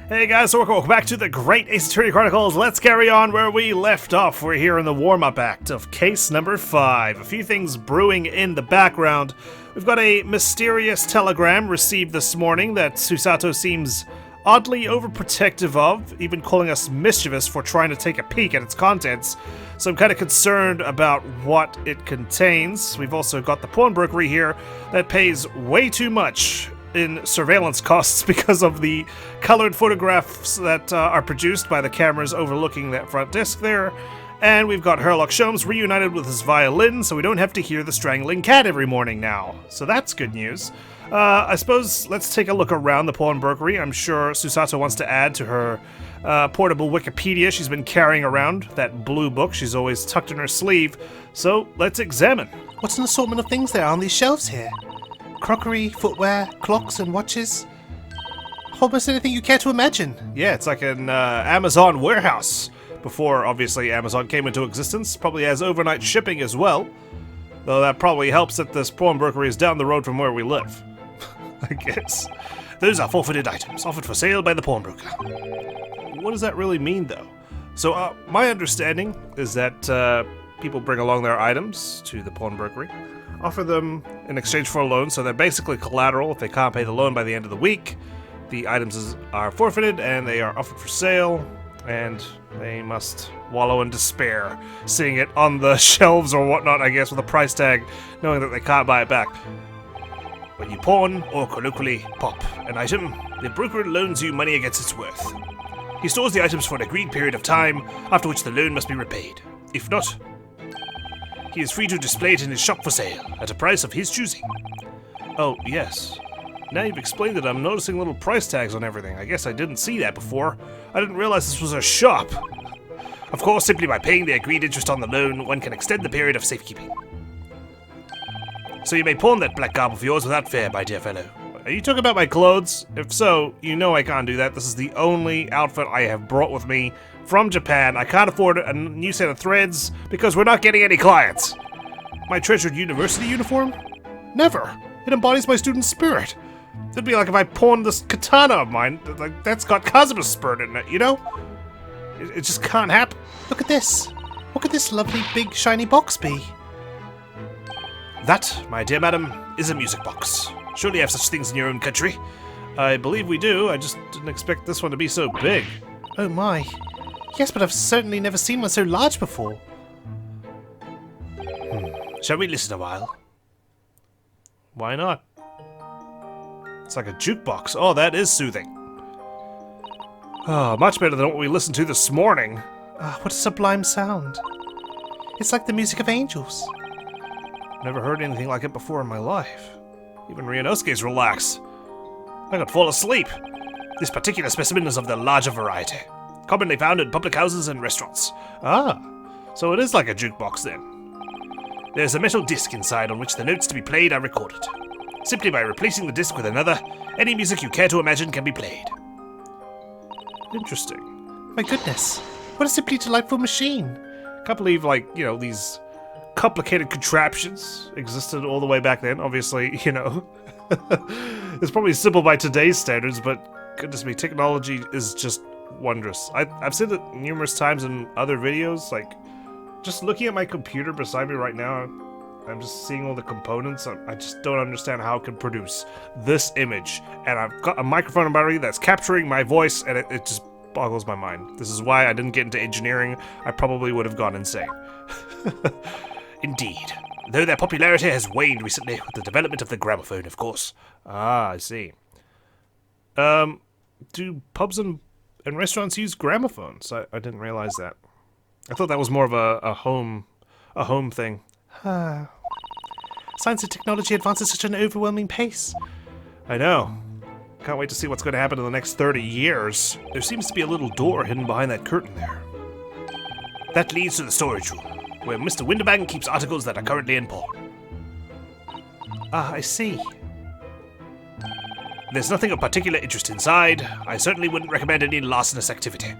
Hey guys, so welcome back to the Great Ace Attorney Chronicles. Let's carry on where we left off. We're here in the warm-up act of case number 5. A few things brewing in the background. We've got a mysterious telegram received this morning that Susato seems oddly overprotective of, even calling us mischievous for trying to take a peek at its contents. So I'm kind of concerned about what it contains. We've also got the Pawnbrokery here that pays way too much in surveillance costs because of the colored photographs that are produced by the cameras overlooking that front desk there. And we've got Sherlock Sholmes reunited with his violin, so we don't have to hear the strangling cat every morning now. So that's good news. I suppose let's take a look around the Pawnbrokery. I'm sure Susato wants to add to her portable Wikipedia she's been carrying around, that blue book she's always tucked in her sleeve. So let's examine. What's an assortment of things there are on these shelves here? Crockery, footwear, clocks and watches. Almost anything you care to imagine. Yeah, it's like an Amazon warehouse. Before, obviously, Amazon came into existence. Probably has overnight shipping as well. Though that probably helps that this Pawnbrokery is down the road from where we live. I guess. Those are forfeited items, offered for sale by the pawnbroker. What does that really mean, though? So, my understanding is that people bring along their items to the Pawnbrokery, offer them in exchange for a loan, so they're basically collateral. If they can't pay the loan by the end of the week, the items are forfeited and they are offered for sale, and they must wallow in despair, seeing it on the shelves or whatnot, I guess, with a price tag, knowing that they can't buy it back. When you pawn, or colloquially pop, an item, the broker loans you money against its worth. He stores the items for an agreed period of time, after which the loan must be repaid. If not, he is free to display it in his shop for sale, at a price of his choosing. Oh, yes. Now you've explained it, I'm noticing little price tags on everything. I guess I didn't see that before. I didn't realize this was a shop. Of course, simply by paying the agreed interest on the loan, one can extend the period of safekeeping. So you may pawn that black garb of yours without fear, my dear fellow. Are you talking about my clothes? If so, you know I can't do that. This is the only outfit I have brought with me from Japan. I can't afford a new set of threads because we're not getting any clients. My treasured university uniform? Never. It embodies my student spirit. It'd be like if I pawned this katana of mine. Like, that's got Kazuma's spirit in it, you know? It just can't happen. Look at this. What could this lovely big shiny box be? That, my dear madam, is a music box. Surely you have such things in your own country. I believe we do. I just didn't expect this one to be so big. Oh my. Yes, but I've certainly never seen one so large before. Shall we listen a while? Why not? It's like a jukebox. Oh, that is soothing. Oh, much better than what we listened to this morning. Ah, what a sublime sound. It's like the music of angels. Never heard anything like it before in my life. Even Ryunosuke's relax. I could fall asleep. This particular specimen is of the larger variety, commonly found in public houses and restaurants. Ah, so it is like a jukebox then. There's a metal disc inside on which the notes to be played are recorded. Simply by replacing the disc with another, any music you care to imagine can be played. Interesting. My goodness, what a simply delightful machine. Can't believe, like, you know, these complicated contraptions existed all the way back then. Obviously, you know, it's probably simple by today's standards, but goodness me, technology is just wondrous. I've said it numerous times in other videos, like, just looking at my computer beside me right now, I'm just seeing all the components. I just don't understand how it can produce this image. And I've got a microphone and battery that's capturing my voice, and it just boggles my mind. This is why I didn't get into engineering. I probably would have gone insane. Indeed. Though their popularity has waned recently with the development of the gramophone, of course. Ah, I see. Do pubs and restaurants use gramophones? I didn't realize that. I thought that was more of a home thing. Science and technology advance at such an overwhelming pace. I know. Can't wait to see what's going to happen in the next 30 years. There seems to be a little door hidden behind that curtain there. That leads to the storage room, where Mr. Winterbank keeps articles that are currently in pawn. Ah, I see. There's nothing of particular interest inside. I certainly wouldn't recommend any larcenous activity.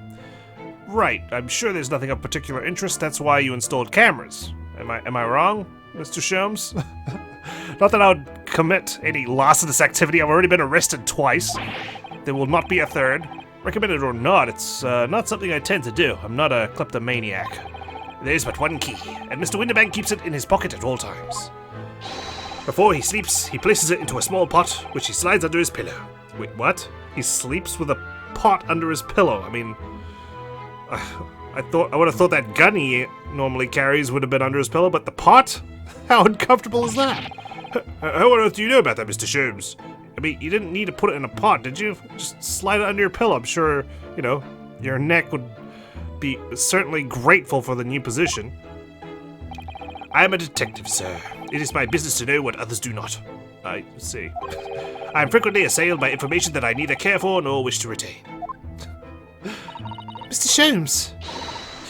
Right, I'm sure there's nothing of particular interest. That's why you installed cameras. Am I wrong, Mr. Sholmes? Not that I would commit any larcenous activity. I've already been arrested twice. There will not be a third. Recommended or not, it's not something I tend to do. I'm not a kleptomaniac. There's but one key, and Mr. Winterbank keeps it in his pocket at all times. Before he sleeps, he places it into a small pot, which he slides under his pillow. Wait, what? He sleeps with a pot under his pillow? I mean, I would have thought that gun he normally carries would have been under his pillow, but the pot? How uncomfortable is that? How on earth do you know about that, Mr. Sholmes? I mean, you didn't need to put it in a pot, did you? Just slide it under your pillow. I'm sure, you know, your neck would be certainly grateful for the new position. I am a detective, sir. It is my business to know what others do not. I see. I am frequently assailed by information that I neither care for nor wish to retain. Mr. Sholmes,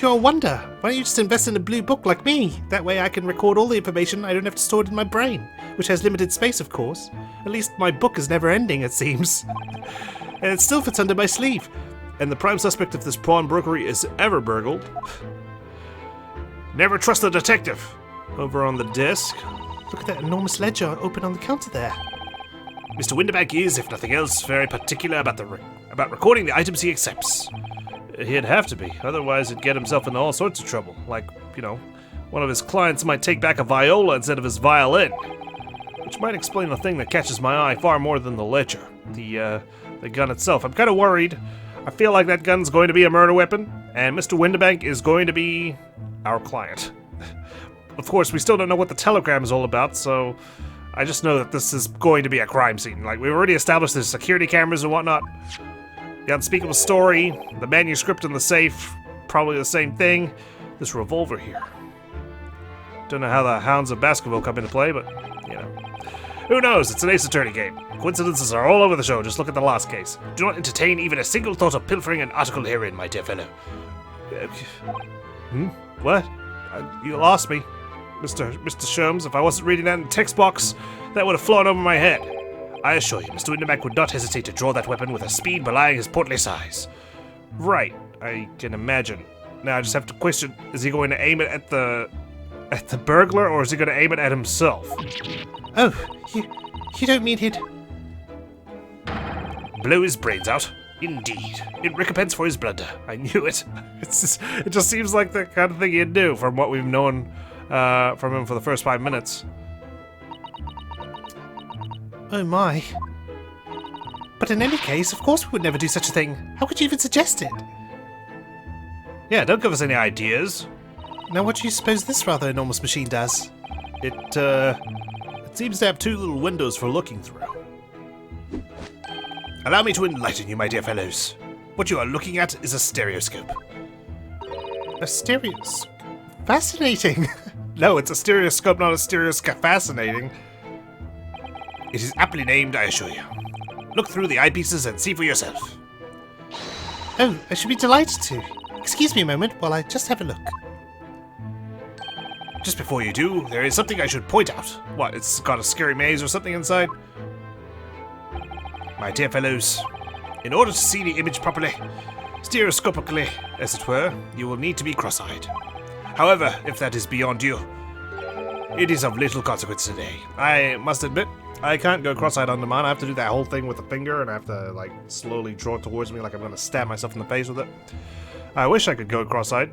you're a wonder. Why don't you just invest in a blue book like me? That way I can record all the information. I don't have to store it in my brain, which has limited space, of course. At least my book is never ending, it seems. And it still fits under my sleeve. And the prime suspect of this pawnbrokery is ever burgled. Never trust a detective. Over on the desk. Look at that enormous ledger open on the counter there. Mr. Winterbank is, if nothing else, very particular about recording the items he accepts. He'd have to be, otherwise he'd get himself into all sorts of trouble. Like, you know, one of his clients might take back a viola instead of his violin. Which might explain the thing that catches my eye far more than the ledger. The gun itself. I'm kind of worried. I feel like that gun's going to be a murder weapon, and Mr. Winterbank is going to be our client. Of course, we still don't know what the telegram is all about, so I just know that this is going to be a crime scene. Like, we've already established there's security cameras and whatnot. The unspeakable story, the manuscript in the safe, probably the same thing. This revolver here. Don't know how the hounds of basketball come into play, but, you know. Who knows? It's an Ace Attorney game. Coincidences are all over the show, just look at the last case. Do not entertain even a single thought of pilfering an article herein, my dear fellow. What? You lost me, Mr. Sholmes. If I wasn't reading that in the text box, that would have flown over my head. I assure you, Mr. Winterbank would not hesitate to draw that weapon with a speed belying his portly size. Right, I can imagine. Now I just have to question, is he going to aim it at the burglar, or is he going to aim it at himself? Oh, you don't mean he'd... Blow his brains out? Indeed. In recompense for his blunder. I knew it. It just seems like the kind of thing he'd do from what we've known from him for the first 5 minutes. Oh my. But in any case, of course we would never do such a thing. How could you even suggest it? Yeah, don't give us any ideas. Now what do you suppose this rather enormous machine does? It seems to have 2 little windows for looking through. Allow me to enlighten you, my dear fellows. What you are looking at is a stereoscope. A stereoscope? Fascinating! No, it's a stereoscope, not a stereoscope. Fascinating. It is aptly named, I assure you. Look through the eyepieces and see for yourself. Oh, I should be delighted to. Excuse me a moment while I just have a look. Just before you do, there is something I should point out. What, it's got a scary maze or something inside? My dear fellows, in order to see the image properly, stereoscopically, as it were, you will need to be cross-eyed. However, if that is beyond you, it is of little consequence today. I must admit, I can't go cross-eyed on demand. I have to do that whole thing with the finger, and I have to, like, slowly draw it towards me like I'm going to stab myself in the face with it. I wish I could go cross-eyed.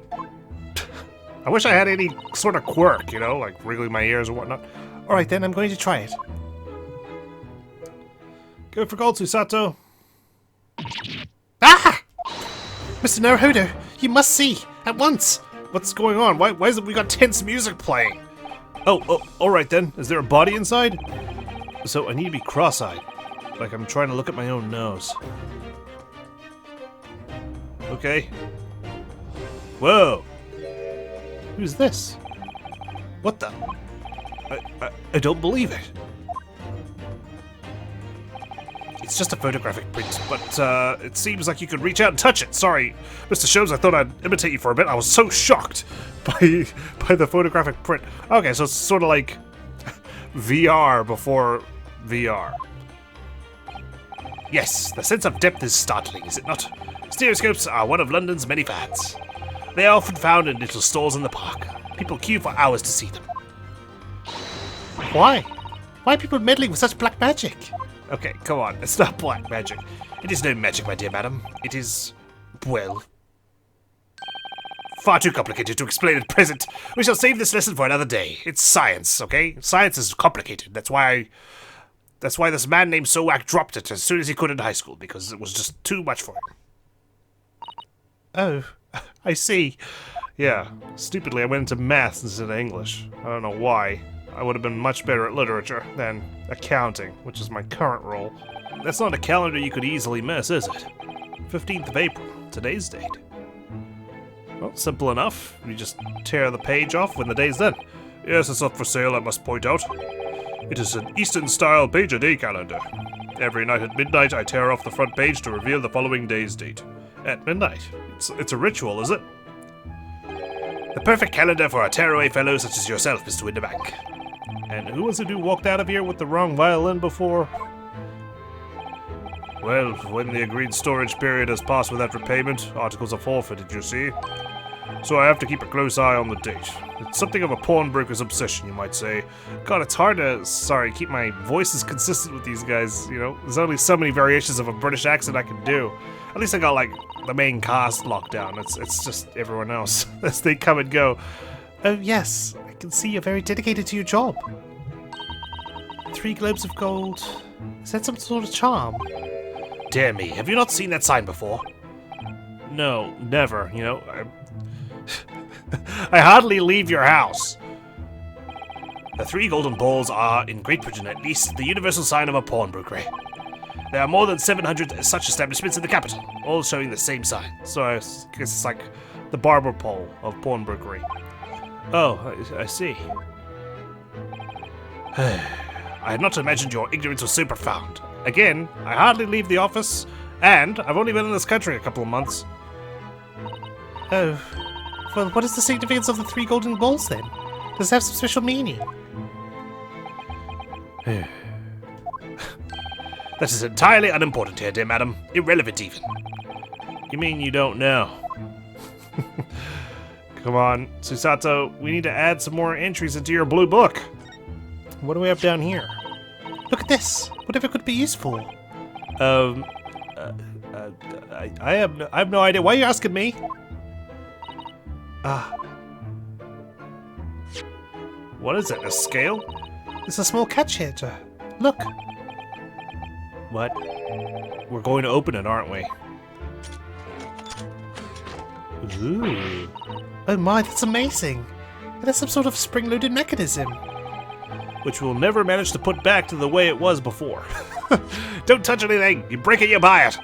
I wish I had any sort of quirk, you know, like wriggling my ears or whatnot. Alright then, I'm going to try it. Go for gold, Susato. Ah! Mr. Naruhodo, you must see, at once! What's going on? Why isn't we got tense music playing? Oh, alright then. Is there a body inside? So I need to be cross-eyed. Like I'm trying to look at my own nose. Okay. Whoa! Who's this? What the? I don't believe it. It's just a photographic print, but it seems like you could reach out and touch it. Sorry, Mr. Sholmes, I thought I'd imitate you for a bit. I was so shocked by the photographic print. Okay, so it's sort of like VR before VR. Yes, the sense of depth is startling, is it not? Stereoscopes are one of London's many fads. They are often found in little stalls in the park. People queue for hours to see them. Why? Why are people meddling with such black magic? Okay, come on. It's not black magic. It is no magic, my dear madam. It is, well, far too complicated to explain at present. We shall save this lesson for another day. It's science, okay? Science is complicated. That's why this man named Sowak dropped it as soon as he could in high school, because it was just too much for him. Oh, I see. Yeah, stupidly I went into math instead of English. I don't know why. I would have been much better at literature than accounting, which is my current role. That's not a calendar you could easily miss, is it? 15th of April, today's date. Well, simple enough. You just tear the page off when the day's done. Yes, it's not for sale, I must point out. It is an Eastern-style page-a-day calendar. Every night at midnight, I tear off the front page to reveal the following day's date. At midnight. It's a ritual, is it? The perfect calendar for a tearaway fellow such as yourself, Mr. Winterbank. And who was it who walked out of here with the wrong violin before? Well, when the agreed storage period has passed without repayment, articles are forfeited, you see. So I have to keep a close eye on the date. It's something of a pawnbroker's obsession, you might say. God, it's hard to, keep my voices consistent with these guys, you know? There's only so many variations of a British accent I can do. At least I got, like, the main cast locked down. It's just everyone else as they come and go. Oh, yes. I can see you're very dedicated to your job. 3 globes of gold. Is that some sort of charm? Dear me, have you not seen that sign before? No, never, you know. I hardly leave your house. The 3 golden balls are, in Great Britain at least, the universal sign of a pawnbrokery. There are more than 700 such establishments in the capital, all showing the same sign. So I guess it's like the barber pole of pawnbrokery. Oh, I see. I had not imagined your ignorance was so profound. Again, I hardly leave the office, and I've only been in this country a couple of months. Oh. Well, what is the significance of the 3 golden balls, then? Does it have some special meaning? That is entirely unimportant here, dear madam. Irrelevant, even. You mean you don't know? Come on, Susato, we need to add some more entries into your blue book. What do we have down here? Look at this. Whatever could be useful. I have no idea. Why are you asking me? Ah. What is it, a scale? It's a small catch here, Joe. Look. What? We're going to open it, aren't we? Ooh. Oh my, that's amazing. It has some sort of spring-loaded mechanism. Which we'll never manage to put back to the way it was before. Don't touch anything! You break it, you buy it!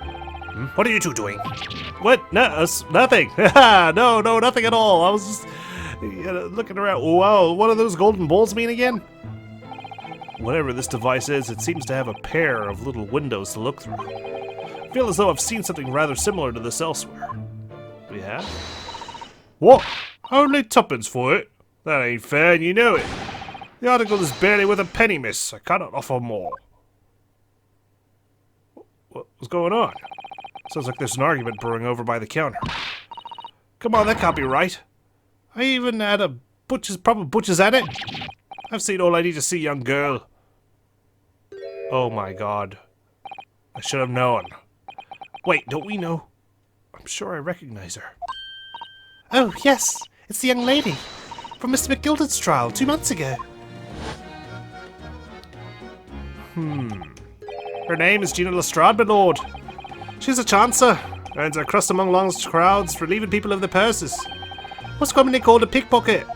What are you two doing? What? No, nothing! no, nothing at all. I was just looking around. Wow, what do those golden balls mean again? Whatever this device is, it seems to have a pair of little windows to look through. I feel as though I've seen something rather similar to this elsewhere. We have? What? Only 2pence for it? That ain't fair, and you know it. The article is barely worth a penny, miss. I cannot offer more. What's going on? Sounds like there's an argument brewing over by the counter. Come on, that can't be right. I even had a proper butcher's at it. I've seen all I need to see, young girl. Oh my god. I should have known. Wait, don't we know? I'm sure I recognize her. Oh, yes. It's the young lady. From Mr. McGilden's trial 2 months ago. Her name is Gina Lestrade, my lord. She's a chancer. Earns her crust among long crowds for leaving people of their purses. What's commonly called a pickpocket.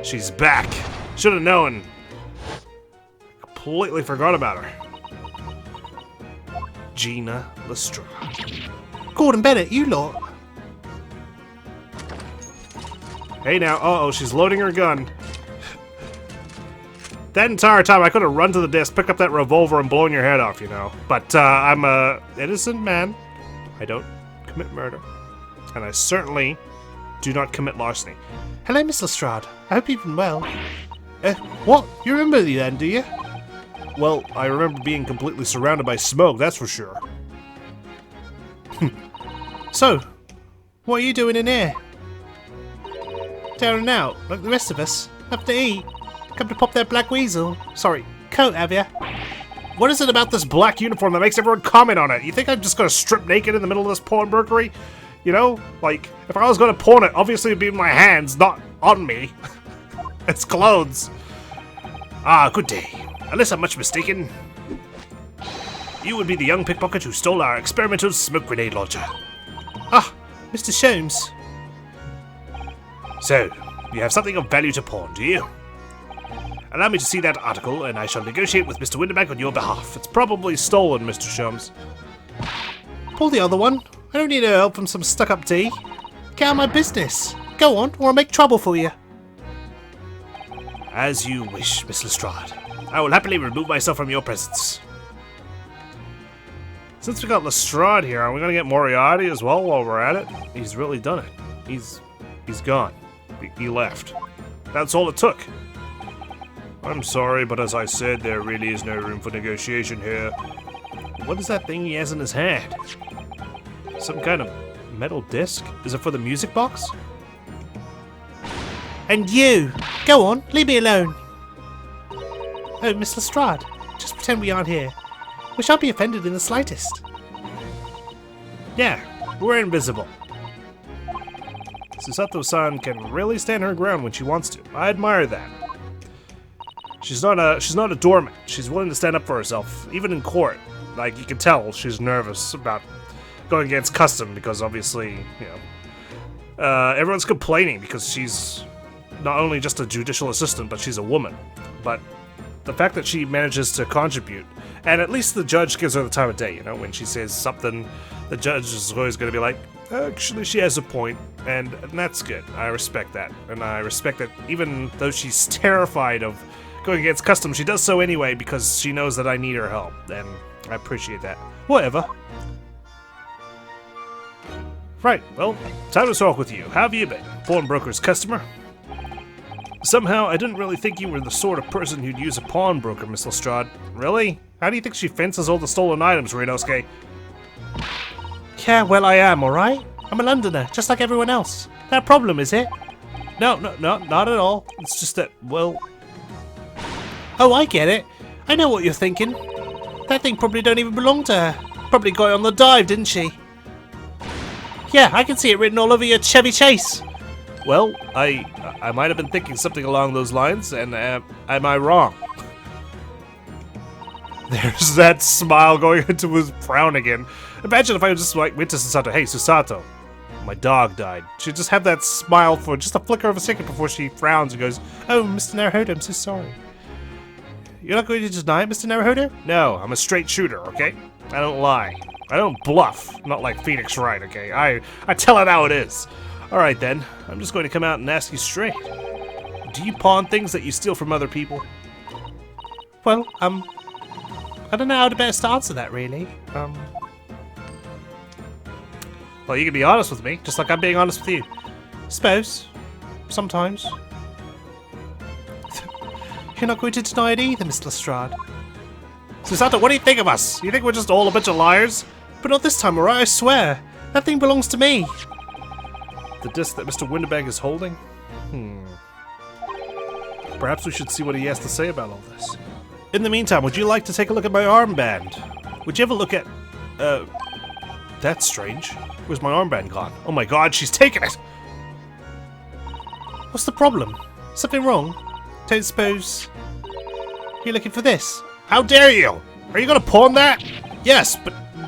She's back. Should have known. Completely forgot about her. Gina Lestrade. Gordon Bennett, you lot. Hey now, uh-oh, she's loading her gun. That entire time I could have run to the desk, picked up that revolver, and blown your head off, you know. But I'm a innocent man. I don't commit murder. And I certainly do not commit larceny. Hello, Miss Lestrade. I hope you've been well. What? You remember me then, do you? Well, I remember being completely surrounded by smoke, that's for sure. So, what are you doing in here? Down and out, like the rest of us. Have to eat. Come to pop that black weasel. Sorry, coat, have you? What is it about this black uniform that makes everyone comment on it? You think I'm just gonna strip naked in the middle of this pawnbrokery? You know? Like, if I was gonna pawn it, obviously it'd be in my hands, not on me. It's clothes. Ah, good day. Unless I'm much mistaken, you would be the young pickpocket who stole our experimental smoke grenade launcher. Ah, Mr. Sholmes. So, you have something of value to pawn, do you? Allow me to see that article, and I shall negotiate with Mr. Winterbank on your behalf. It's probably stolen, Mr. Sholmes. Pull the other one. I don't need no help from some stuck-up D. Get out of my business. Go on, or I'll make trouble for you. As you wish, Miss Lestrade. I will happily remove myself from your presence. Since we got Lestrade here, are we gonna get Moriarty as well while we're at it? He's really done it. He's gone. He left. That's all it took. I'm sorry, but as I said, there really is no room for negotiation here. What is that thing he has in his hand? Some kind of metal disc? Is it for the music box? And you! Go on, leave me alone. Oh, Miss Lestrade, just pretend we aren't here. We shan't be offended in the slightest. Yeah, we're invisible. Susato-san can really stand her ground when she wants to. I admire that. She's not a doormat. She's willing to stand up for herself, even in court. Like, you can tell she's nervous about going against custom because obviously, you know, everyone's complaining because she's not only just a judicial assistant, but she's a woman. But the fact that she manages to contribute, and at least the judge gives her the time of day, you know, when she says something, the judge is always going to be like, actually, she has a point, and that's good. I respect that. And I respect that even though she's terrified of going against custom, she does so anyway because she knows that I need her help, and I appreciate that. Whatever. Right, well, time to talk with you. How have you been? Pawnbroker's customer? Somehow, I didn't really think you were the sort of person who'd use a pawnbroker, Miss Lestrade. Really? How do you think she fences all the stolen items, Ryunosuke? Yeah, well, I am, alright? I'm a Londoner, just like everyone else. That a problem, is it? No, not at all. It's just that, well... Oh, I get it. I know what you're thinking. That thing probably don't even belong to her. Probably got it on the dive, didn't she? Yeah, I can see it written all over your Chevy Chase. Well, I might have been thinking something along those lines, and am I wrong? There's that smile going into his frown again. Imagine if I just like went to Susato, hey Susato, my dog died. She'd just have that smile for just a flicker of a second before she frowns and goes, oh, Mr. Naruhodo, I'm so sorry. You're not going to deny it, Mr. Naruhodo? No, I'm a straight shooter, okay? I don't lie. I don't bluff. Not like Phoenix Wright, okay? I tell it how it is. Alright then, I'm just going to come out and ask you straight. Do you pawn things that you steal from other people? Well, I don't know how to best answer that, really. Well, you can be honest with me, just like I'm being honest with you. Suppose. Sometimes. You're not going to deny it either, Miss Lestrade. Susato, what do you think of us? You think we're just all a bunch of liars? But not this time, alright? I swear. That thing belongs to me. The disc that Mr. Winterbank is holding? Perhaps we should see what he has to say about all this. In the meantime, would you like to take a look at my armband? Would you ever look at... That's strange. Where's my armband gone? Oh my god, she's taken it! What's the problem? Something wrong? Don't suppose... You're looking for this? How dare you! Are you gonna pawn that? Yes,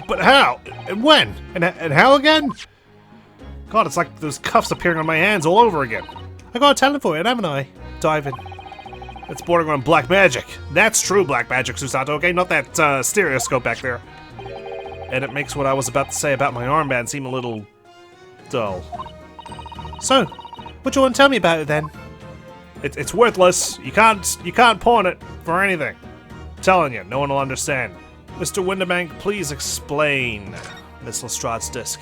but how? And when? And how again? God, it's like those cuffs appearing on my hands all over again. I got a talent for it, haven't I? Diving. It's bordering on black magic. That's true black magic, Susato, okay? Not that stereoscope back there. And it makes what I was about to say about my armband seem a little... dull. So, what do you want to tell me about it then? It's worthless. You can't pawn it for anything. I'm telling you, no one will understand. Mr. Winterbank, please explain Miss Lestrade's disc.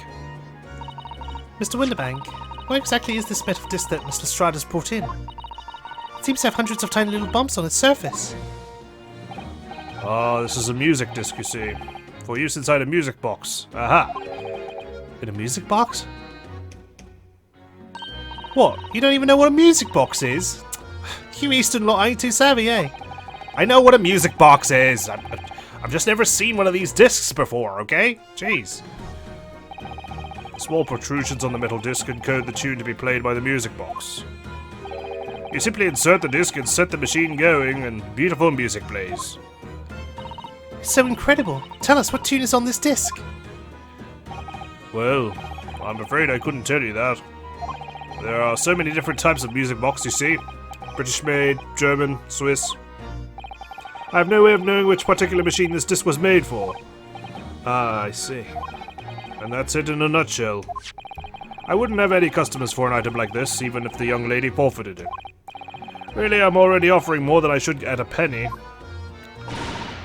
Mr. Winterbank, what exactly is this metal disc that Miss Lestrade has brought in? It seems to have hundreds of tiny little bumps on its surface. Oh, this is a music disc, you see. For use inside a music box. Aha! In a music box? What? You don't even know what a music box is? You Eastern lot ain't too savvy, eh? I know what a music box is. I've just never seen one of these discs before, okay? Jeez. Small protrusions on the metal disc encode the tune to be played by the music box. You simply insert the disc and set the machine going, and beautiful music plays. It's so incredible. Tell us, what tune is on this disc? Well, I'm afraid I couldn't tell you that. There are so many different types of music box, you see. British-made, German, Swiss. I have no way of knowing which particular machine this disc was made for. Ah, I see. And that's it in a nutshell. I wouldn't have any customers for an item like this, even if the young lady forfeited it. Really, I'm already offering more than I should at a penny.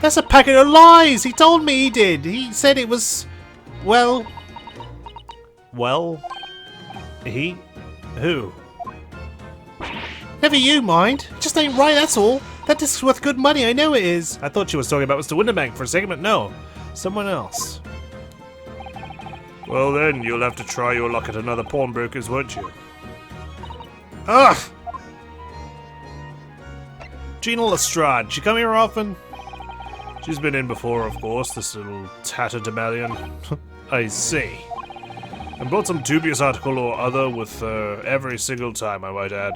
That's a packet of lies! He told me he did! He said it was... well... Well? He? Who? Never you mind. It just ain't right, that's all. That disc's worth good money, I know it is. I thought she was talking about Mr. Winterbank for a second, but no. Someone else. Well then, you'll have to try your luck at another pawnbroker's, won't you? Ugh! Gina Lestrade, she come here often? She's been in before, of course, this little tatterdemalion. I see. And brought some dubious article or other with every single time, I might add.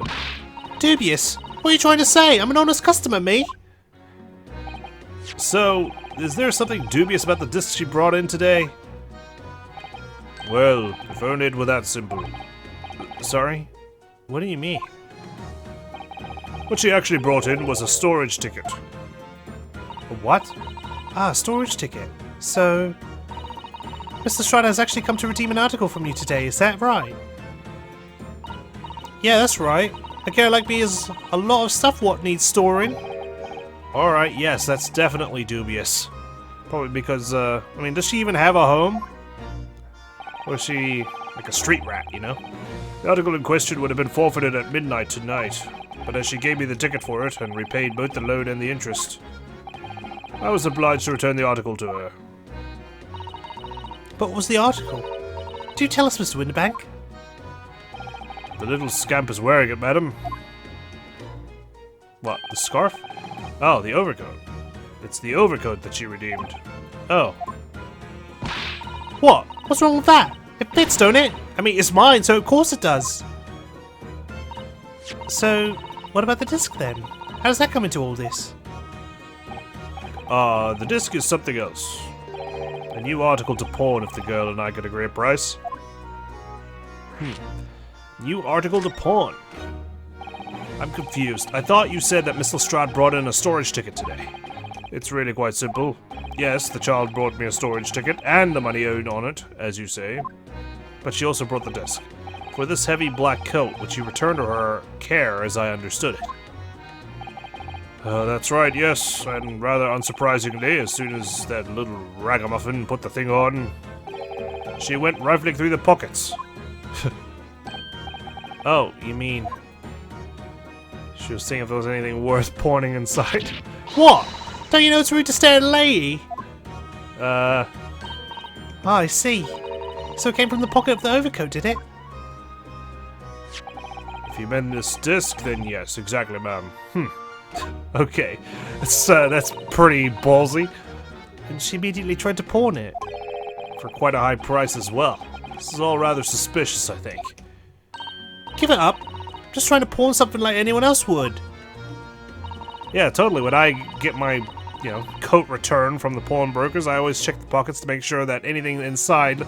Dubious? What are you trying to say? I'm an honest customer, me. So, is there something dubious about the disc she brought in today? Well, if only it were that simple. Sorry? What do you mean? What she actually brought in was a storage ticket. A what? Ah, a storage ticket. So... Mr. Strider has actually come to redeem an article from you today, is that right? Yeah, that's right. A girl like me has a lot of stuff what needs storing. Alright, yes, that's definitely dubious. Probably because, I mean, does she even have a home? Or is she like a street rat, you know? The article in question would have been forfeited at midnight tonight, but as she gave me the ticket for it and repaid both the loan and the interest, I was obliged to return the article to her. But what was the article? Do tell us, Mr. Winterbank. The little scamp is wearing it, madam. What, the scarf? Oh, the overcoat. It's the overcoat that she redeemed. Oh. What? What's wrong with that? It fits, don't it? I mean, it's mine, so of course it does. So, what about the disc then? How does that come into all this? The disc is something else. A new article to pawn if the girl and I could agree a price. New article to pawn. I'm confused. I thought you said that Miss Lestrade brought in a storage ticket today. It's really quite simple. Yes, the child brought me a storage ticket and the money owed on it, as you say. But she also brought the disc. For this heavy black coat, which you returned to her care as I understood it. That's right, yes, and rather unsurprisingly, as soon as that little ragamuffin put the thing on, she went rifling through the pockets. Oh, you mean... She was seeing if there was anything worth pawning inside. What? Don't you know it's rude to stare at a lady? Ah, I see. So it came from the pocket of the overcoat, did it? if you meant this disc, then yes, exactly, ma'am. Okay, that's pretty ballsy. And she immediately tried to pawn it. For quite a high price as well. This is all rather suspicious, I think. Give it up. Just trying to pawn something like anyone else would. Yeah, totally. When I get my, coat returned from the pawnbrokers, I always check the pockets to make sure that anything inside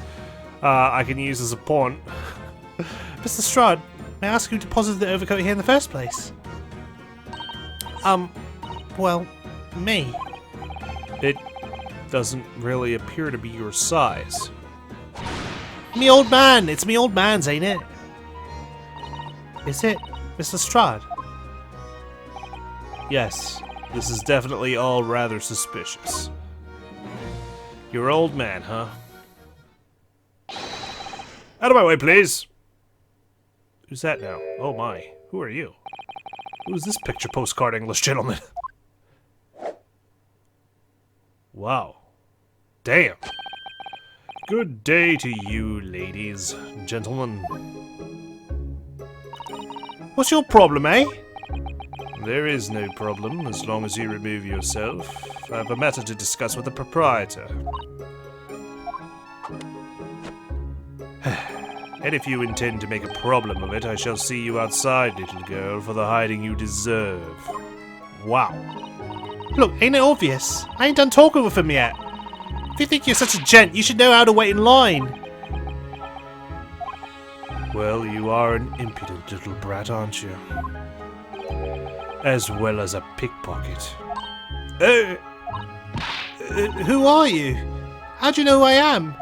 I can use as a pawn. Mr. Strad, may I ask who deposited the overcoat here in the first place? Well, me. It doesn't really appear to be your size. Me old man! It's me old man's, ain't it? Is it, Mr. Strad? Yes, this is definitely all rather suspicious. Your old man, huh? Out of my way, please! Who's that now? Oh my, who are you? Who's this picture postcard English gentleman? Wow. Damn. Good day to you, ladies and gentlemen. What's your problem, eh? There is no problem, as long as you remove yourself. I have a matter to discuss with the proprietor. And if you intend to make a problem of it, I shall see you outside, little girl, for the hiding you deserve. Wow. Look, ain't it obvious? I ain't done talking with him yet. If you think you're such a gent, you should know how to wait in line. Well, you are an impudent little brat, aren't you? As well as a pickpocket. Who are you? How do you know who I am?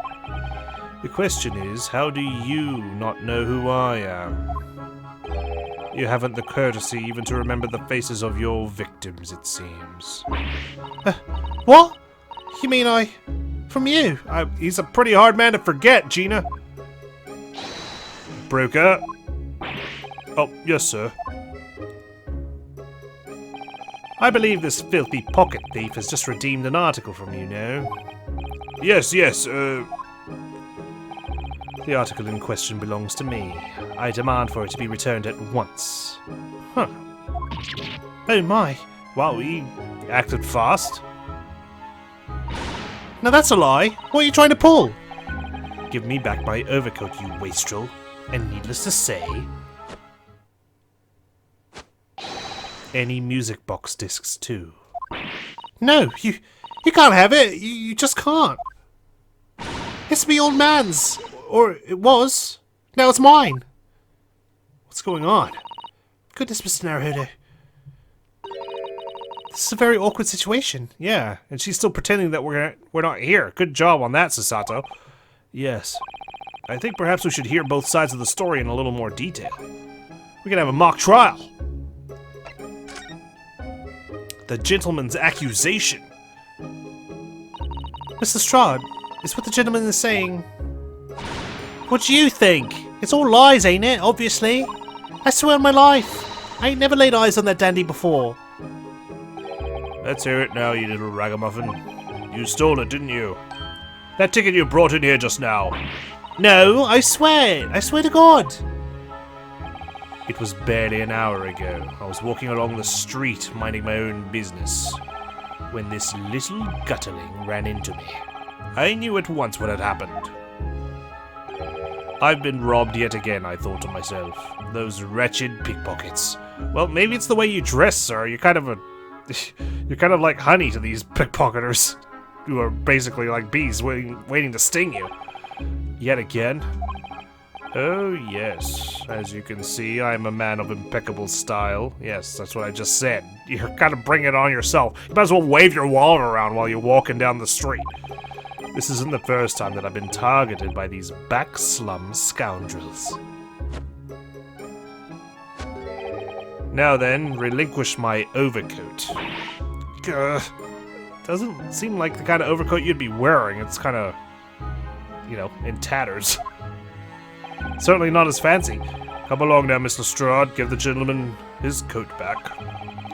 The question is, how do you not know who I am? You haven't the courtesy even to remember the faces of your victims, it seems. What? You mean from you? He's a pretty hard man to forget, Gina. Broker? Oh, yes, sir. I believe this filthy pocket thief has just redeemed an article from you, no? Yes, the article in question belongs to me. I demand for it to be returned at once. Huh. Oh my. Wow, he acted fast. Now that's a lie. What are you trying to pull? Give me back my overcoat, you wastrel. And needless to say, any music box discs too. No, you can't have it. You just can't. It's the old man's. Or it was. Now it's mine. What's going on? Goodness, Mr. Naruhodo. This is a very awkward situation. Yeah, and she's still pretending that we're not here. Good job on that, Sasato. Yes. I think perhaps we should hear both sides of the story in a little more detail. We can have a mock trial. The gentleman's accusation. Mr. Strahd, is what the gentleman is saying. What do you think? It's all lies, ain't it? Obviously. I swear on my life. I ain't never laid eyes on that dandy before. Let's hear it now, you little ragamuffin. You stole it, didn't you? That ticket you brought in here just now. No, I swear. I swear to God. It was barely an hour ago. I was walking along the street, minding my own business, when this little gutterling ran into me. I knew at once what had happened. I've been robbed yet again, I thought to myself. Those wretched pickpockets. Well, maybe it's the way you dress, sir. You're kind of like honey to these pickpocketers, who are basically like bees waiting to sting you. Yet again? Oh, yes. As you can see, I'm a man of impeccable style. Yes, that's what I just said. You're kind of bringing it on yourself. You might as well wave your wallet around while you're walking down the street. This isn't the first time that I've been targeted by these back slum scoundrels. Now then, relinquish my overcoat. Doesn't seem like the kind of overcoat you'd be wearing. It's kind of, in tatters. Certainly not as fancy. Come along now, Mr. Strahd. Give the gentleman his coat back.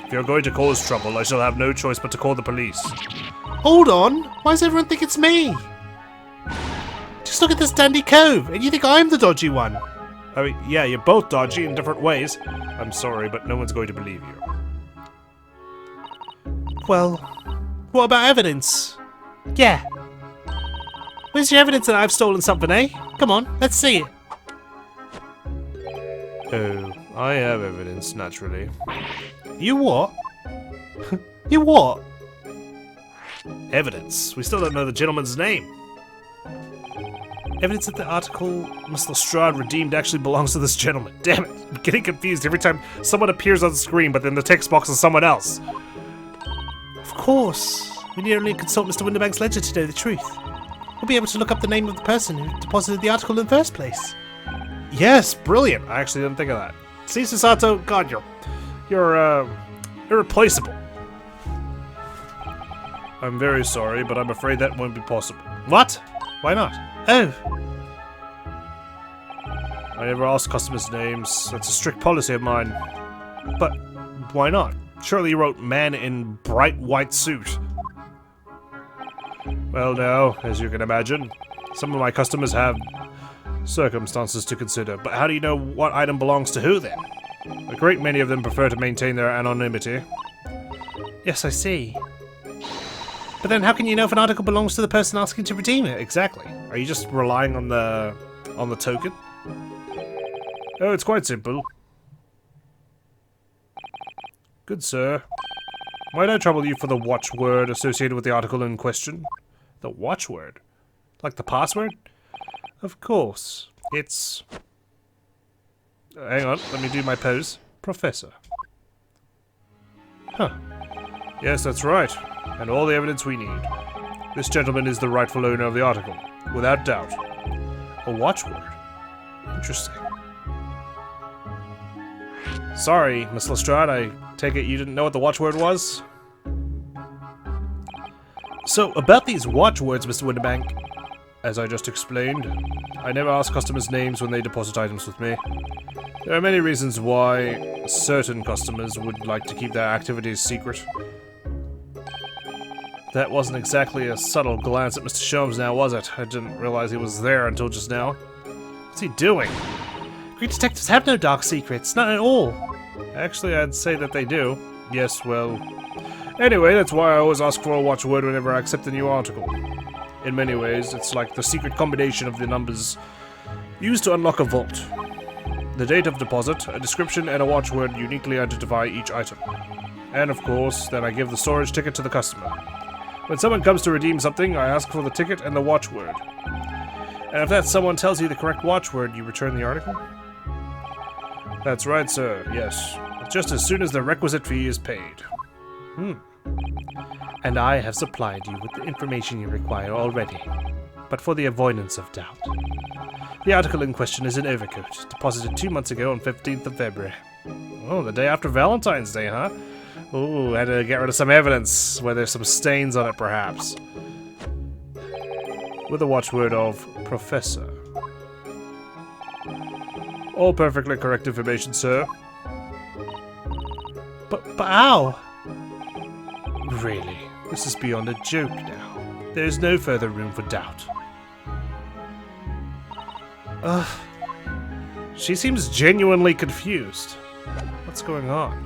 If you're going to cause trouble, I shall have no choice but to call the police. Hold on. Why does everyone think it's me? Just look at this dandy cove, and you think I'm the dodgy one. I mean, yeah, you're both dodgy in different ways. I'm sorry, but no one's going to believe you. Well, what about evidence? Yeah. Where's your evidence that I've stolen something, eh? Come on, let's see it. Oh, I have evidence, naturally. You what? You what? Evidence. We still don't know the gentleman's name. Evidence that the article Mr. Strahd redeemed actually belongs to this gentleman. Damn it. I'm getting confused every time someone appears on the screen, but then the text box is someone else. Of course. We need only consult Mr. Winterbank's ledger to know the truth. We'll be able to look up the name of the person who deposited the article in the first place. Yes, brilliant. I actually didn't think of that. See, Susato, God, you're irreplaceable. I'm very sorry, but I'm afraid that won't be possible. What? Why not? Oh. I never ask customers' names. That's a strict policy of mine. But why not? Surely you wrote man in bright white suit. Well now, as you can imagine, some of my customers have circumstances to consider. But how do you know what item belongs to who then? A great many of them prefer to maintain their anonymity. Yes, I see. But then how can you know if an article belongs to the person asking to redeem it? Exactly. Are you just relying on the token? Oh, it's quite simple. Good sir. Might I trouble you for the watchword associated with the article in question? The watchword? Like the password? Of course. It's... hang on, let me do my pose. Professor. Huh. Yes, that's right. And all the evidence we need. This gentleman is the rightful owner of the article, without doubt. A watchword? Interesting. Sorry, Miss Lestrade, I take it you didn't know what the watchword was? So, about these watchwords, Mr. Winterbank, as I just explained, I never ask customers' names when they deposit items with me. There are many reasons why certain customers would like to keep their activities secret. That wasn't exactly a subtle glance at Mr. Sholmes now, was it? I didn't realize he was there until just now. What's he doing? Great detectives have no dark secrets, not at all. Actually, I'd say that they do. Yes, well... Anyway, that's why I always ask for a watchword whenever I accept a new article. In many ways, it's like the secret combination of the numbers used to unlock a vault. The date of deposit, a description, and a watchword uniquely identify each item. And of course, then I give the storage ticket to the customer. When someone comes to redeem something, I ask for the ticket and the watchword. And if that someone tells you the correct watchword, you return the article? That's right, sir, yes. Just as soon as the requisite fee is paid. And I have supplied you with the information you require already. But for the avoidance of doubt. The article in question is an overcoat, deposited 2 months ago on 15th of February. Oh, the day after Valentine's Day, huh? Ooh, had to get rid of some evidence where there's some stains on it, perhaps. With the watchword of Professor. All perfectly correct information, sir. But how? Really, this is beyond a joke now. There is no further room for doubt. She seems genuinely confused. What's going on?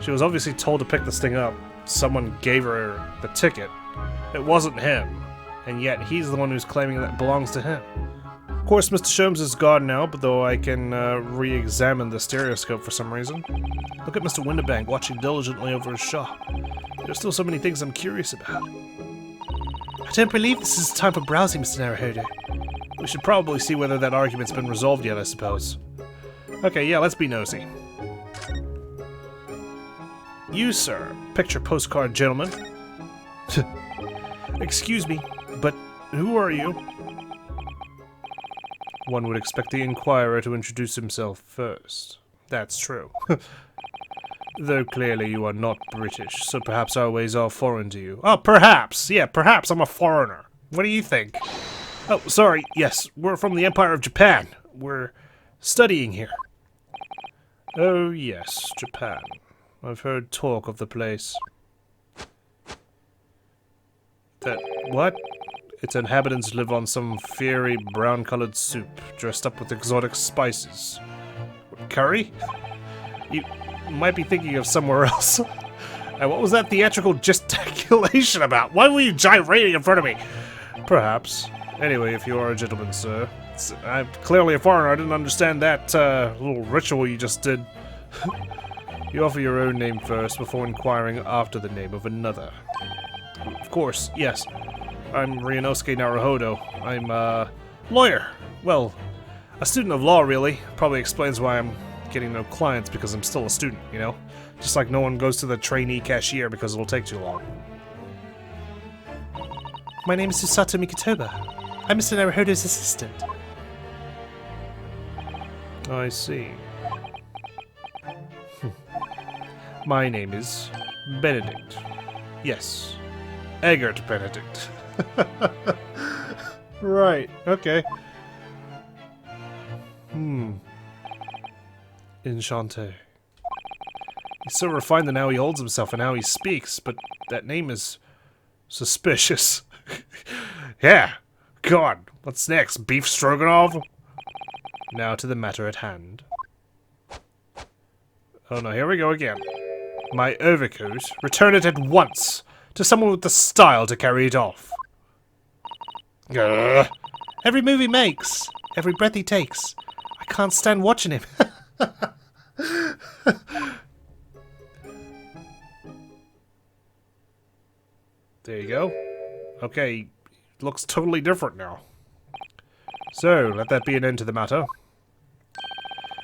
She was obviously told to pick this thing up. Someone gave her the ticket. It wasn't him. And yet he's the one who's claiming that it belongs to him. Of course, Mr. Sholmes is gone now, but though I can re-examine the stereoscope for some reason. Look at Mr. Winterbank watching diligently over his shop. There's still so many things I'm curious about. I don't believe this is time for browsing, Mr. Naruhodo. We should probably see whether that argument's been resolved yet, I suppose. Okay, yeah, let's be nosy. You, sir, picture postcard gentleman. Excuse me, but who are you? One would expect the inquirer to introduce himself first. That's true. Though clearly you are not British, so perhaps our ways are foreign to you. Oh, perhaps! Yeah, perhaps I'm a foreigner. What do you think? Oh, sorry, yes, we're from the Empire of Japan. We're studying here. Oh, yes, Japan. I've heard talk of the place. That... what? Its inhabitants live on some fiery brown-colored soup, dressed up with exotic spices. Curry? You might be thinking of somewhere else. And what was that theatrical gesticulation about? Why were you gyrating in front of me? Perhaps. Anyway, if you are a gentleman, sir. I'm clearly a foreigner. I didn't understand that little ritual you just did. You offer your own name first before inquiring after the name of another. Of course, yes. I'm Ryunosuke Naruhodo. I'm a lawyer. Well, a student of law, really. Probably explains why I'm getting no clients, because I'm still a student, you know? Just like no one goes to the trainee cashier because it'll take too long. My name is Susato Mikotoba. I'm Mr. Naruhodo's assistant. I see. My name is Benedict. Yes. Eggert Benedict. Right, okay. Enchanté. He's so refined in how he holds himself and how he speaks, but that name is suspicious. Yeah. God, what's next? Beef stroganoff? Now to the matter at hand. Oh no, here we go again. My overcoat. Return it at once to someone with the style to carry it off. Every move he makes, every breath he takes. I can't stand watching him. There you go. Okay, looks totally different now. So, let that be an end to the matter.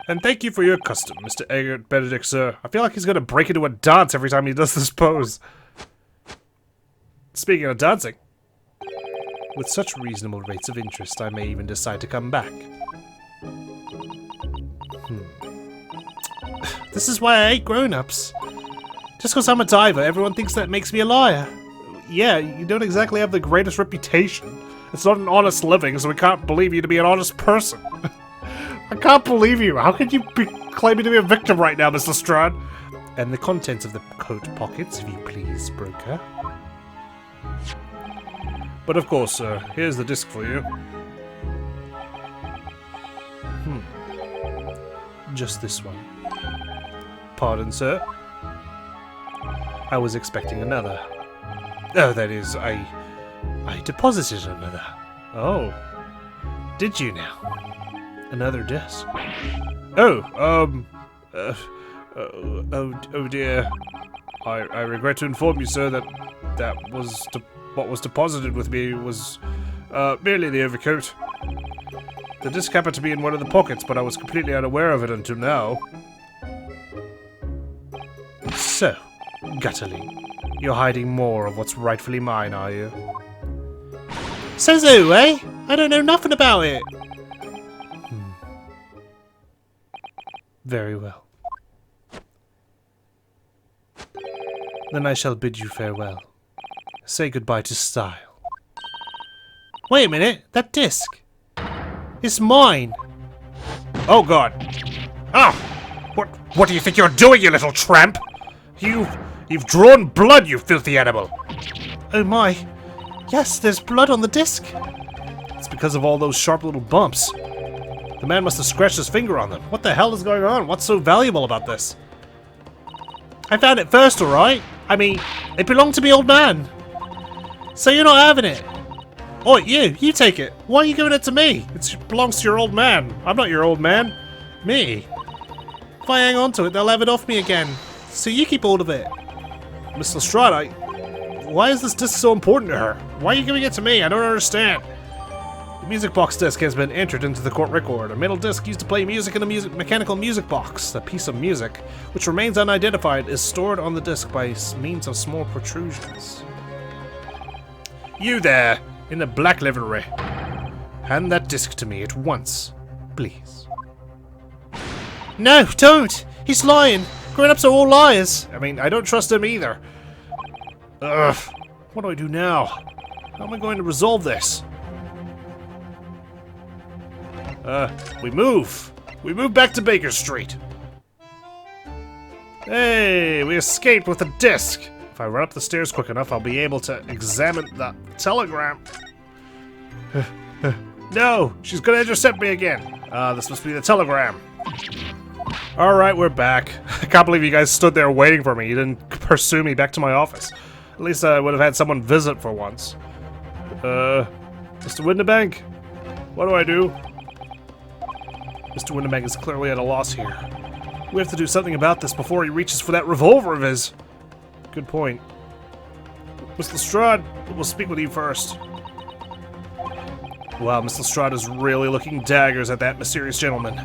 And thank you for your custom, Mr. Eggert Benedict, sir. I feel like he's gonna break into a dance every time he does this pose. Speaking of dancing, with such reasonable rates of interest, I may even decide to come back. This is why I hate grown-ups. Just because I'm a diver, everyone thinks that makes me a liar. Yeah, you don't exactly have the greatest reputation. It's not an honest living, so we can't believe you to be an honest person. I can't believe you. How could you be claiming to be a victim right now, Mr. Strad? And the contents of the coat pockets, if you please, broker. But of course, sir, here's the disc for you. Just this one. Pardon, sir? I was expecting another. Oh, that is, I deposited another. Oh. Did you now? Another disc. Oh, oh dear. I regret to inform you, sir, that what was deposited with me was merely the overcoat. The disc happened to be in one of the pockets, but I was completely unaware of it until now. So, Gutterly, you're hiding more of what's rightfully mine, are you? Says who, eh? I don't know nothing about it. Very well. Then I shall bid you farewell. Say goodbye to style. Wait a minute, that disc. It's mine. Oh god. Oh! What do you think you're doing, you little tramp? You've drawn blood, you filthy animal. Oh my. Yes, there's blood on the disc. It's because of all those sharp little bumps. The man must have scratched his finger on them. What the hell is going on? What's so valuable about this? I found it first, alright? I mean, it belonged to me old man. So you're not having it? Oh, you take it. Why are you giving it to me? It belongs to your old man. I'm not your old man. Me? If I hang on to it, they'll have it off me again. So you keep hold of it. Miss Lestrade, why is this disc so important to her? Why are you giving it to me? I don't understand. The music box disc has been entered into the court record. A metal disc used to play music in a mechanical music box. The piece of music, which remains unidentified, is stored on the disc by means of small protrusions. You there, in the black livery. Hand that disc to me at once, please. No, don't! He's lying! Grown-ups are all liars! I mean, I don't trust him either. Ugh. What do I do now? How am I going to resolve this? We move! We move back to Baker Street! Hey, we escaped with a disc! If I run up the stairs quick enough, I'll be able to examine the telegram. No! She's gonna intercept me again! This must be the telegram. Alright, we're back. I can't believe you guys stood there waiting for me. You didn't pursue me back to my office. At least I would have had someone visit for once. Mr. Windibank? What do I do? Mr. Windibank is clearly at a loss here. We have to do something about this before he reaches for that revolver of his. Good point. Miss Lestrade, we'll speak with you first. Wow, Miss Lestrade is really looking daggers at that mysterious gentleman.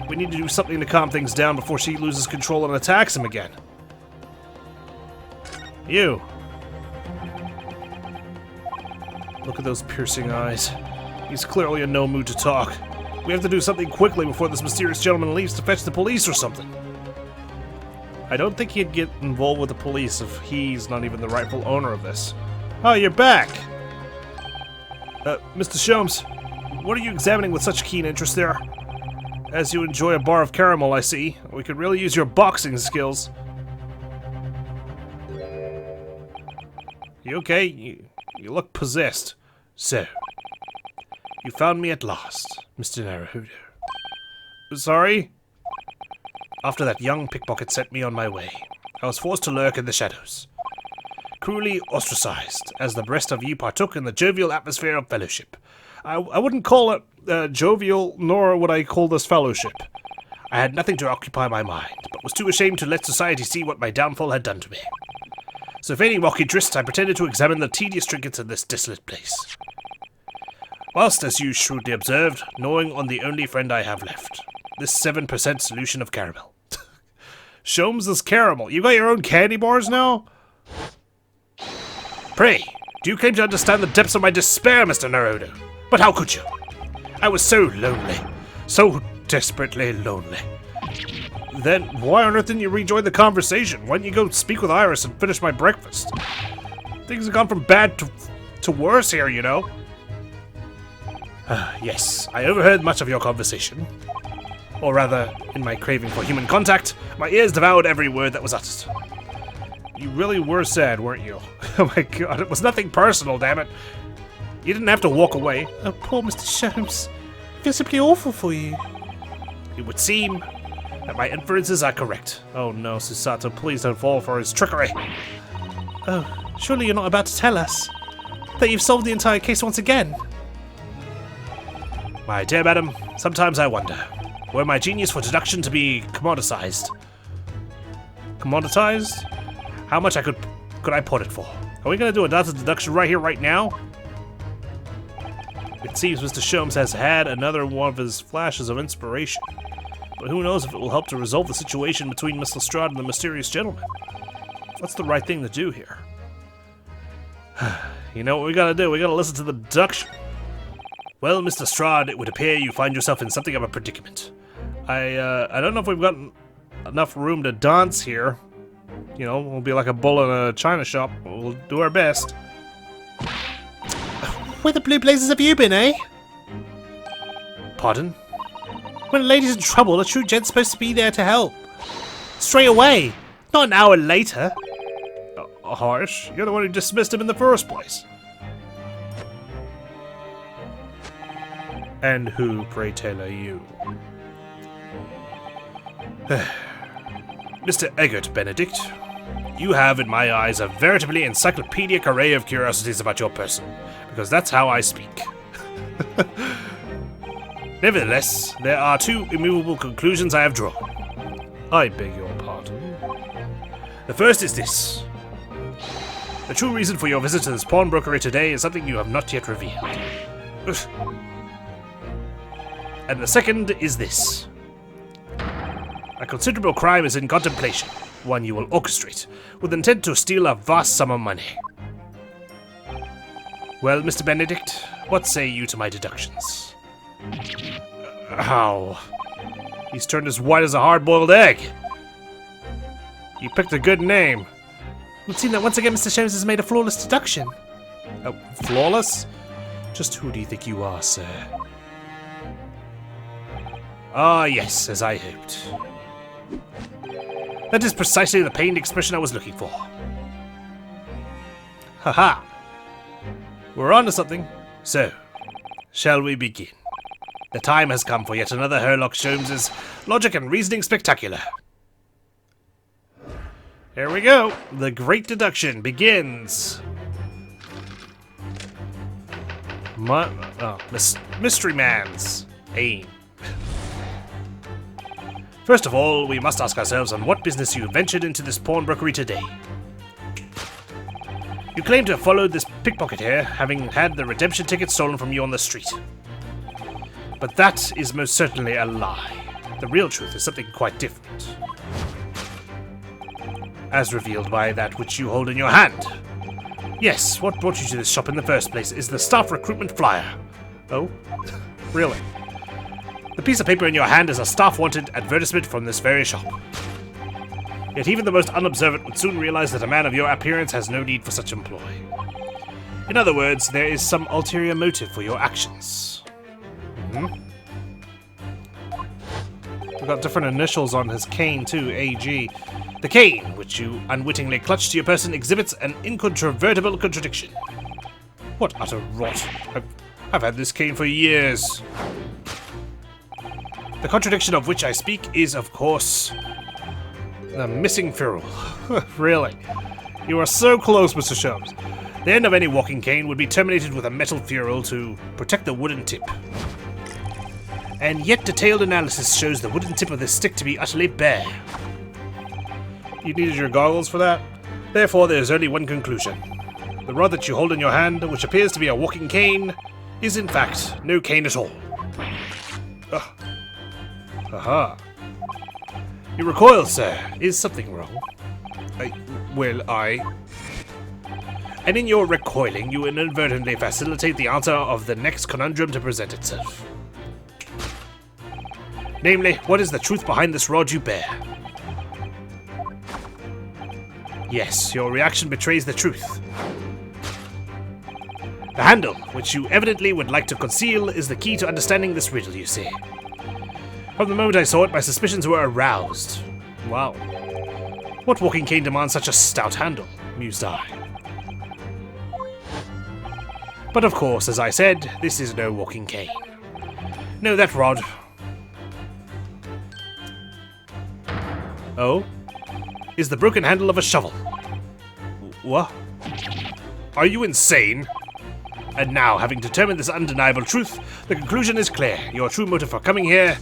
We need to do something to calm things down before she loses control and attacks him again. You. Look at those piercing eyes. He's clearly in no mood to talk. We have to do something quickly before this mysterious gentleman leaves to fetch the police or something. I don't think he'd get involved with the police if he's not even the rightful owner of this. Oh, you're back! Mr. Sholmes, what are you examining with such keen interest there? As you enjoy a bar of caramel, I see. We could really use your boxing skills. You okay? You look possessed. So, you found me at last, Mr. Naruhodo. Sorry? after that young pickpocket sent me on my way, I was forced to lurk in the shadows, cruelly ostracized, as the rest of you partook in the jovial atmosphere of fellowship. I wouldn't call it jovial, nor would I call this fellowship. I had nothing to occupy my mind, but was too ashamed to let society see what my downfall had done to me. So feigning mock interest, I pretended to examine the tedious trinkets in this desolate place. Whilst, as you shrewdly observed, gnawing on the only friend I have left, this 7% solution of caramel. Sholmes' caramel. You got your own candy bars now? Pray, do you claim to understand the depths of my despair, Mr. Naruhodo? But how could you? I was so lonely. So desperately lonely. Then why on earth didn't you rejoin the conversation? Why didn't you go speak with Iris and finish my breakfast? Things have gone from bad to worse here, you know. Yes, I overheard much of your conversation. Or rather, in my craving for human contact, my ears devoured every word that was uttered. You really were sad, weren't you? Oh my god, it was nothing personal, damn it. You didn't have to walk away. Oh, poor Mr. Sholmes. I feel simply awful for you. It would seem that my inferences are correct. Oh no, Susato, please don't fall for his trickery. Oh, surely you're not about to tell us that you've solved the entire case once again? My dear madam, sometimes I wonder, were my genius for deduction to be commoditized? Commoditized? How much could I put it for? Are we gonna do a data deduction right here, right now? It seems Mr. Sholmes has had another one of his flashes of inspiration. But who knows if it will help to resolve the situation between Miss Lestrade and the mysterious gentleman. What's the right thing to do here? You know what we gotta do? We gotta listen to the deduction. Well, Miss Lestrade, it would appear you find yourself in something of a predicament. I don't know if we've got enough room to dance here. You know, we'll be like a bull in a china shop. We'll do our best. Where the blue blazes have you been, eh? Pardon? When a lady's in trouble, a true gent's supposed to be there to help. Straight away, not an hour later. Harsh, you're the one who dismissed him in the first place. And who, pray tell, are you? Mr. Eggert Benedict, you have, in my eyes, a veritably encyclopedic array of curiosities about your person, because that's how I speak. Nevertheless, there are two immovable conclusions I have drawn. I beg your pardon. The first is this. The true reason for your visit to this pawnbrokery today is something you have not yet revealed. And the second is this. A considerable crime is in contemplation, one you will orchestrate, with intent to steal a vast sum of money. Well, Mr. Benedict, what say you to my deductions? Ow. He's turned as white as a hard-boiled egg. You picked a good name. It would seem that once again Mr. Sholmes has made a flawless deduction. Oh, flawless? Just who do you think you are, sir? Ah, yes, as I hoped. That is precisely the pained expression I was looking for. Haha! We're on to something. So, shall we begin? The time has come for yet another Sherlock Holmes's logic and reasoning spectacular. Here we go. The great deduction begins. Mystery Man's aim. First of all, we must ask ourselves on what business you ventured into this pawnbrokery today. You claim to have followed this pickpocket here, having had the redemption ticket stolen from you on the street. But that is most certainly a lie. The real truth is something quite different. As revealed by that which you hold in your hand. Yes, what brought you to this shop in the first place is the staff recruitment flyer. Oh? Really? The piece of paper in your hand is a staff-wanted advertisement from this very shop. Yet even the most unobservant would soon realize that a man of your appearance has no need for such employ. In other words, there is some ulterior motive for your actions. We've got different initials on his cane too, AG. The cane, which you unwittingly clutch to your person, exhibits an incontrovertible contradiction. What utter rot. I've had this cane for years. The contradiction of which I speak is, of course, The missing ferrule. Really? You are so close, Mr. Shelves. The end of any walking cane would be terminated with a metal ferrule to protect the wooden tip. And yet detailed analysis shows the wooden tip of this stick to be utterly bare. You needed your goggles for that? Therefore, there is only one conclusion. The rod that you hold in your hand, which appears to be a walking cane, is in fact no cane at all. Aha. You recoil, sir. Is something wrong? And in your recoiling, you inadvertently facilitate the answer of the next conundrum to present itself. Namely, what is the truth behind this rod you bear? Yes, your reaction betrays the truth. The handle, which you evidently would like to conceal, is the key to understanding this riddle, you see. From the moment I saw it, my suspicions were aroused. Wow. What walking cane demands such a stout handle? Mused I. But of course, as I said, this is no walking cane. No, that rod. Oh? Is the broken handle of a shovel. What? Are you insane? And now, having determined this undeniable truth, the conclusion is clear. Your true motive for coming here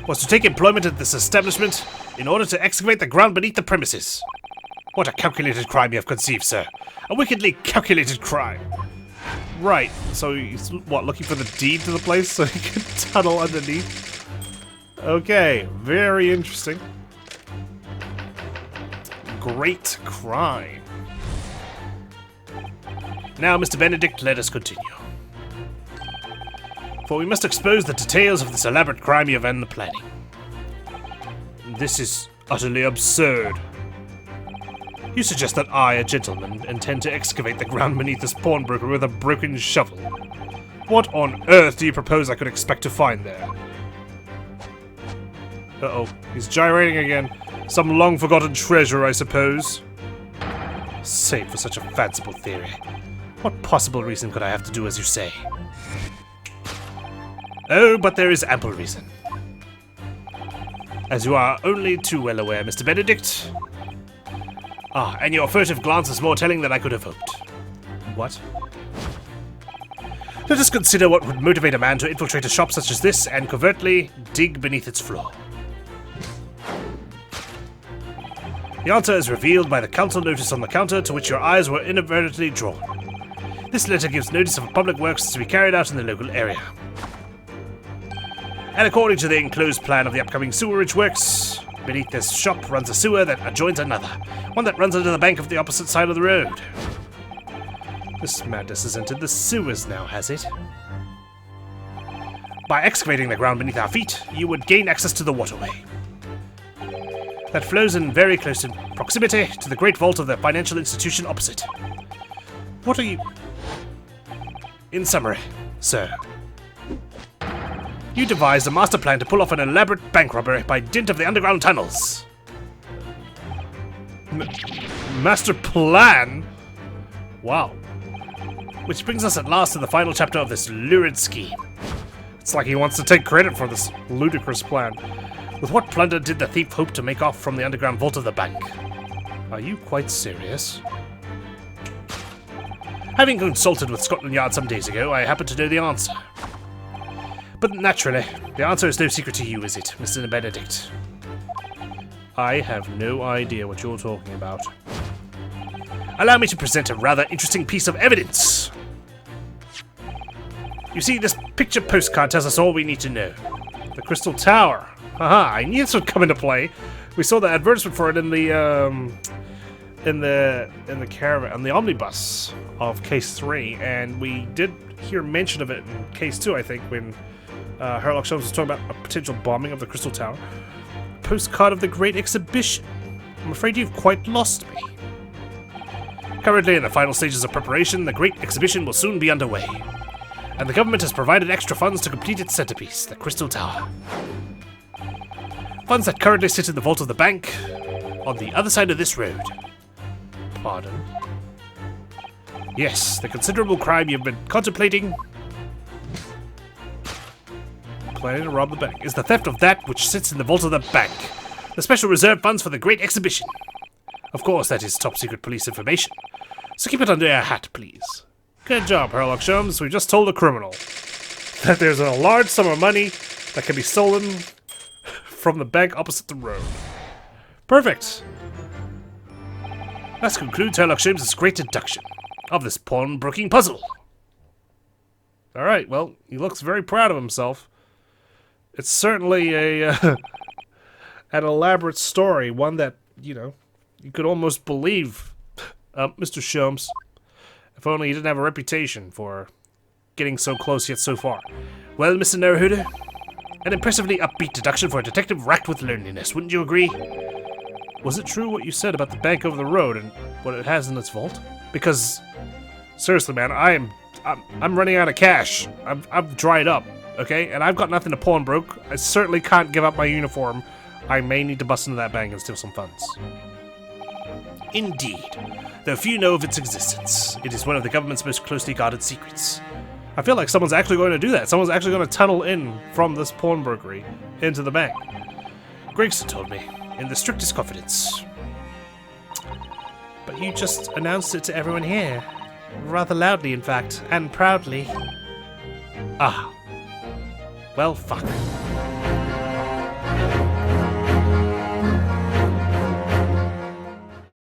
was to take employment at this establishment in order to excavate the ground beneath the premises. What a calculated crime you have conceived, sir. A wickedly calculated crime. Right, so he's, what, looking for the deed to the place so he can tunnel underneath? Okay, very interesting. Great crime. Now, Mr. Benedict, let us continue. For we must expose the details of this elaborate crime you have in the planning. This is utterly absurd. You suggest that I, a gentleman, intend to excavate the ground beneath this pawnbroker with a broken shovel. What on earth do you propose I could expect to find there? Uh-oh, he's gyrating again. Some long-forgotten treasure, I suppose. Save for such a fanciful theory. What possible reason could I have to do as you say? Oh, but there is ample reason. As you are only too well aware, Mr. Benedict. Ah, and your furtive glance is more telling than I could have hoped. What? Let us consider what would motivate a man to infiltrate a shop such as this and covertly dig beneath its floor. The answer is revealed by the council notice on the counter to which your eyes were inadvertently drawn. This letter gives notice of public works to be carried out in the local area. And according to the enclosed plan of the upcoming sewerage works, beneath this shop runs a sewer that adjoins another, one that runs under the bank of the opposite side of the road. This madness has entered the sewers now, has it? By excavating the ground beneath our feet, you would gain access to the waterway. That flows in very close proximity to the great vault of the financial institution opposite. What are you... In summary, sir, you devised a master plan to pull off an elaborate bank robbery by dint of the underground tunnels. Master plan? Wow. Which brings us at last to the final chapter of this lurid scheme. It's like he wants to take credit for this ludicrous plan. With what plunder did the thief hope to make off from the underground vault of the bank? Are you quite serious? Having consulted with Scotland Yard some days ago, I happen to know the answer. But naturally, the answer is no secret to you, is it, Mr. Benedict? I have no idea what you're talking about. Allow me to present a rather interesting piece of evidence. You see, this picture postcard tells us all we need to know. The Crystal Tower. Haha, I knew this would come into play. We saw the advertisement for it in the caravan, on the omnibus of Case 3, and we did hear mention of it in Case 2, I think, when Sherlock Holmes was talking about a potential bombing of the Crystal Tower. Postcard of the Great Exhibition. I'm afraid you've quite lost me. Currently in the final stages of preparation, the Great Exhibition will soon be underway. And the government has provided extra funds to complete its centerpiece, the Crystal Tower. Funds that currently sit in the vault of the bank, on the other side of this road. Pardon? Yes, the considerable crime you've been contemplating. planning to rob the bank is the theft of that which sits in the vault of the bank. The special reserve funds for the great exhibition. Of course, that is top secret police information. So keep it under your hat, please. Good job, Sherlock Holmes. We just told a criminal that there's a large sum of money that can be stolen from the bank opposite the road. Perfect. That concludes Sherlock Holmes' great deduction of this pawnbroking puzzle. Alright, well, he looks very proud of himself. It's certainly a an elaborate story, one that, you know, you could almost believe. Mr. Sholmes, if only he didn't have a reputation for getting so close yet so far. Well, Mr. Naruhodo, an impressively upbeat deduction for a detective racked with loneliness, wouldn't you agree? Was it true what you said about the bank over the road and what it has in its vault? Because, seriously, man, I'm running out of cash. I've dried up, okay? And I've got nothing to pawnbroke. I certainly can't give up my uniform. I may need to bust into that bank and steal some funds. Indeed. Though few know of its existence, it is one of the government's most closely guarded secrets. I feel like someone's actually going to do that. Someone's actually going to tunnel in from this pawnbrokery into the bank. Gregson told me, in the strictest confidence. But you just announced it to everyone here. Rather loudly, in fact, and proudly. Ah. Well, fuck.